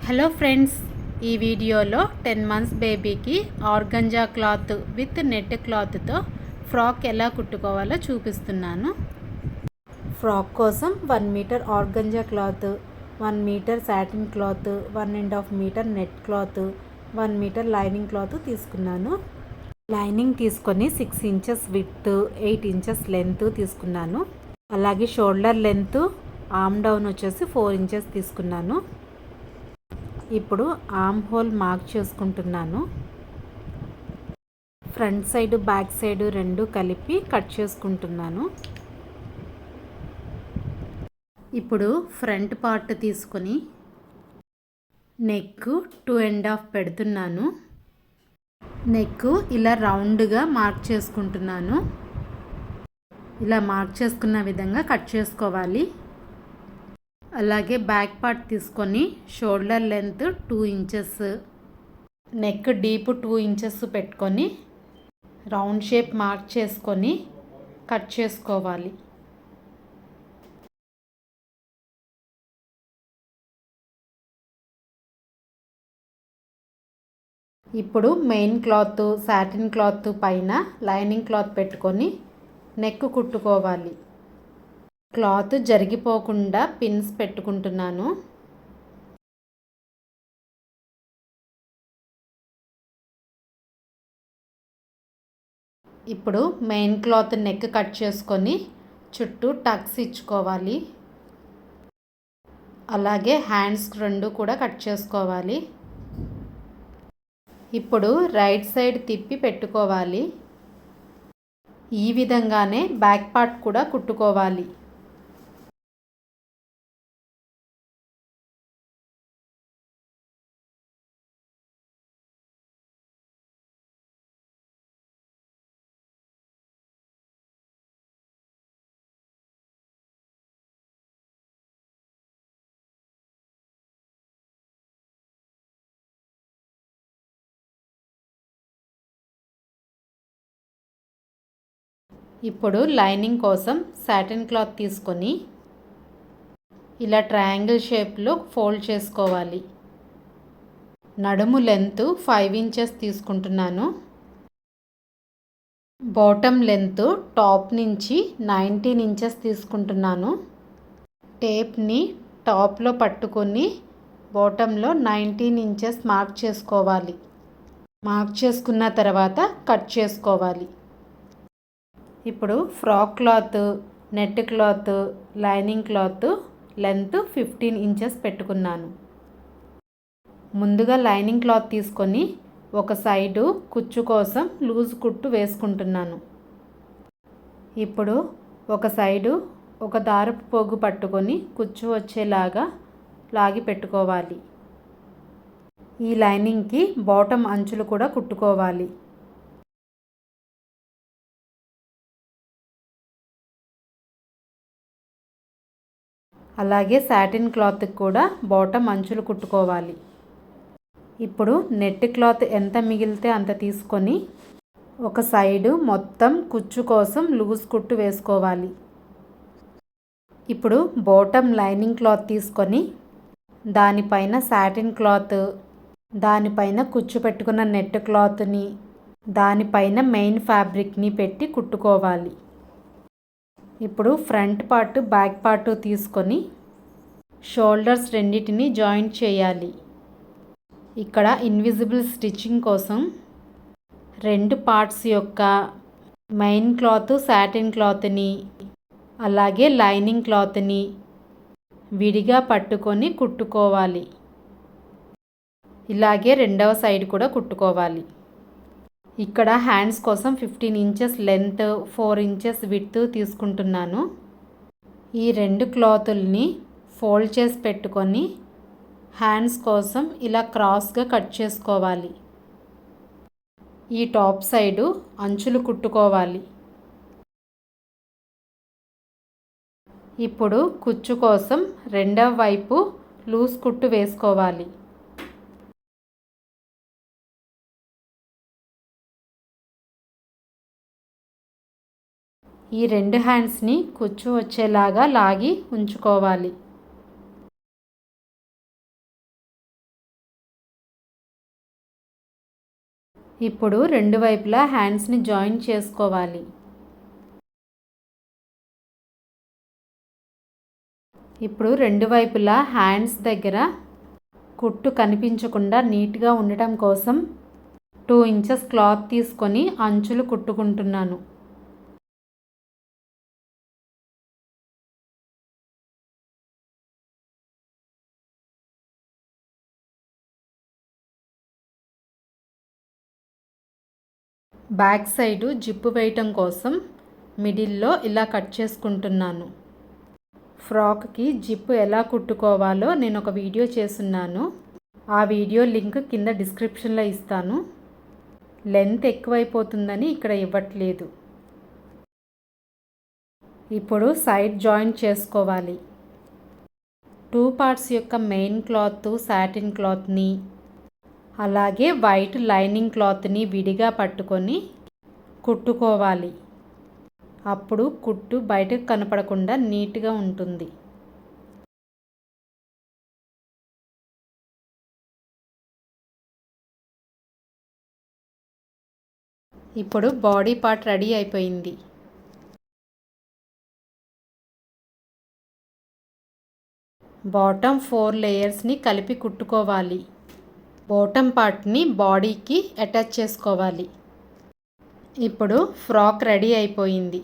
Hello friends, ఈ వీడియోలో 10 months బేబీకి ఆర్గంజా క్లాత్ విత్ నెట్ క్లాత్తో ఫ్రాక్ ఎలా కుట్టుకోవాలో చూపిస్తున్నాను. ఫ్రాక్ కోసం 1 metre organza cloth, 1 metre satin cloth, 1.5 metre net cloth, 1 metre lining cloth తీసుకున్నాను. లైనింగ్ తీసుకొని 6 ఇంచెస్ విడ్త్, 8 ఇంచెస్ లెంత్ తీసుకున్నాను. అలాగే షోల్డర్ లెంత్, ఆర్మ్ డౌన్ వచ్చేసి 4 ఇంచెస్ తీసుకున్నాను. ఇప్పుడు ఆర్మ్ హోల్ మార్క్ చేసుకుంటున్నాను. ఫ్రంట్ సైడ్ బ్యాక్ సైడ్ రెండు కలిపి కట్ చేసుకుంటున్నాను. ఇప్పుడు ఫ్రంట్ పార్ట్ తీసుకొని నెక్ 2.5 పెడుతున్నాను. నెక్ ఇలా రౌండ్గా మార్క్ చేసుకుంటున్నాను. ఇలా మార్క్ చేసుకున్న విధంగా కట్ చేసుకోవాలి. అలాగే బ్యాక్ పార్ట్ తీసుకొని shoulder length 2 inches, neck deep 2 inches పెట్టుకొని రౌండ్ షేప్ మార్క్ చేసుకొని కట్ చేసుకోవాలి. ఇప్పుడు మెయిన్ క్లాత్ సాటిన్ క్లాత్ పైన లైనింగ్ క్లాత్ పెట్టుకొని నెక్ కుట్టుకోవాలి. క్లాత్ జరిగిపోకుండా పిన్స్ పెట్టుకుంటున్నాను. ఇప్పుడు మెయిన్ క్లాత్ నెక్ కట్ చేసుకొని చుట్టూ టక్స్ ఇచ్చుకోవాలి. అలాగే హ్యాండ్స్ రెండు కూడా కట్ చేసుకోవాలి. ఇప్పుడు రైట్ సైడ్ తిప్పి పెట్టుకోవాలి. ఈ విధంగానే బ్యాక్ పార్ట్ కూడా కుట్టుకోవాలి. ఇప్పుడు లైనింగ్ కోసం సాటిన్ క్లాత్ తీసుకొని ఇలా ట్రయాంగిల్ షేప్లో ఫోల్డ్ చేసుకోవాలి. నడుము లెంత్ 5 ఇంచెస్ తీసుకుంటున్నాను. బాటమ్ లెంత్ టాప్ నుంచి 19 ఇంచెస్ తీసుకుంటున్నాను. టేప్ని టాప్లో పట్టుకొని బాటంలో 19 ఇంచెస్ మార్క్ చేసుకోవాలి. మార్క్ చేసుకున్న తర్వాత కట్ చేసుకోవాలి. ఇప్పుడు frock cloth, net cloth, lining cloth length 15 inches పెట్టుకున్నాను. ముందుగా లైనింగ్ క్లాత్ తీసుకొని ఒక సైడు కుచ్చు కోసం లూజ్ కుట్టు వేసుకుంటున్నాను. ఇప్పుడు ఒక సైడు ఒక దారపు పోగు పట్టుకొని కుచ్చు వచ్చేలాగా లాగి పెట్టుకోవాలి. ఈ లైనింగ్కి బాటమ్ అంచులు కూడా కుట్టుకోవాలి. అలాగే సాటిన్ క్లాత్కి కూడా బాటమ్ అంచులు కుట్టుకోవాలి. ఇప్పుడు నెట్ క్లాత్ ఎంత మిగిలితే అంత తీసుకొని ఒక సైడు మొత్తం కుచ్చు కోసం లూజ్ కుట్టు వేసుకోవాలి. ఇప్పుడు బాటమ్ లైనింగ్ క్లాత్ తీసుకొని దానిపైన సాటిన్ క్లాత్, దానిపైన కుచ్చు పెట్టుకున్న నెట్ క్లాత్ని, దానిపైన మెయిన్ ఫ్యాబ్రిక్ని పెట్టి కుట్టుకోవాలి. ఇప్పుడు ఫ్రంట్ పార్ట్ బ్యాక్ పార్ట్ తీసుకొని షోల్డర్స్ రెండింటిని జాయింట్ చేయాలి. ఇక్కడ ఇన్విజిబుల్ స్టిచ్చింగ్ కోసం రెండు పార్ట్స్ యొక్క మెయిన్ క్లాత్ సాటిన్ క్లాత్ని అలాగే లైనింగ్ క్లాత్ని విడిగా పట్టుకొని కుట్టుకోవాలి. ఇలాగే రెండవ సైడ్ కూడా కుట్టుకోవాలి. ఇక్కడ హ్యాండ్స్ కోసం 15 ఇంచెస్ లెంత్, 4 ఇంచెస్ విడ్త్ తీసుకుంటున్నాను. ఈ రెండు క్లాతుల్ని ఫోల్డ్ చేసి పెట్టుకొని హ్యాండ్స్ కోసం ఇలా క్రాస్గా కట్ చేసుకోవాలి. ఈ టాప్ సైడు అంచులు కుట్టుకోవాలి. ఇప్పుడు కుచ్చు కోసం రెండవ వైపు లూజ్ కుట్టు వేసుకోవాలి. ఈ రెండు హ్యాండ్స్ని కుచ్చు వచ్చేలాగా లాగి ఉంచుకోవాలి. ఇప్పుడు రెండు వైపులా హ్యాండ్స్ని జాయిన్ చేసుకోవాలి. ఇప్పుడు రెండు వైపులా హ్యాండ్స్ దగ్గర కుట్టు కనిపించకుండా నీట్గా ఉండటం కోసం 2 ఇంచెస్ క్లాత్ తీసుకొని అంచులు కుట్టుకుంటున్నాను. బ్యాక్ సైడు జిప్పు వేయటం కోసం మిడిల్లో ఇలా కట్ చేసుకుంటున్నాను. ఫ్రాక్కి జిప్పు ఎలా కుట్టుకోవాలో నేను ఒక వీడియో చేస్తున్నాను. ఆ వీడియో లింక్ కింద డిస్క్రిప్షన్లో ఇస్తాను. లెంత్ ఎక్కువైపోతుందని ఇక్కడ ఇవ్వట్లేదు. ఇప్పుడు సైడ్ జాయింట్ చేసుకోవాలి. 2 పార్ట్స్ యొక్క మెయిన్ క్లాత్ సాటిన్ క్లాత్ని అలాగే వైట్ లైనింగ్ క్లాత్ని విడిగా పట్టుకొని కుట్టుకోవాలి. అప్పుడు కుట్టు బయటకు కనపడకుండా నీట్గా ఉంటుంది. ఇప్పుడు బాడీ పార్ట్ రెడీ అయిపోయింది. బాటమ్ 4 లేయర్స్ని కలిపి కుట్టుకోవాలి. బాటమ్ పార్ట్ని బాడీకి అటాచ్ చేసుకోవాలి. ఇప్పుడు ఫ్రాక్ రెడీ అయిపోయింది.